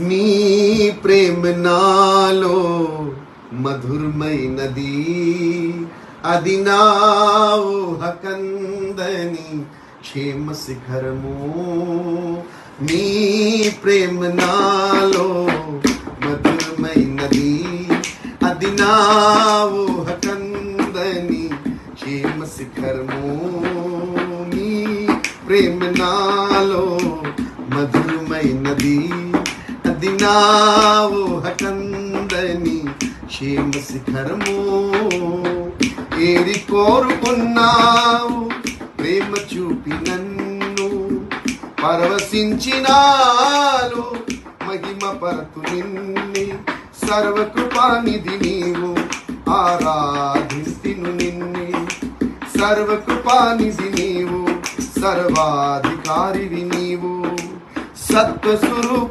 నీ ప్రేమ నాలో మధురమైనది, అది నా ఊహకందని క్షేమ శిఖరము. నీ ప్రేమ నాలో మధురమైనది, అది నా ఊహకందని క్షేమ శిఖరము. నీ ప్రేమ నాలో మధురమైనది, అది నా ఊహకందని క్షేమ శిఖరము. ఏరి కోరుకున్నావు ప్రేమ చూపి నన్ను, పరవశించినాను మహిమ పరతు నిన్ను. సర్వకృపానిధి నీవు, ఆరాధింతును నిన్ను. సర్వకృపానిధి నీవు, సర్వాధికారివి నీవు, సత్వస్వరూప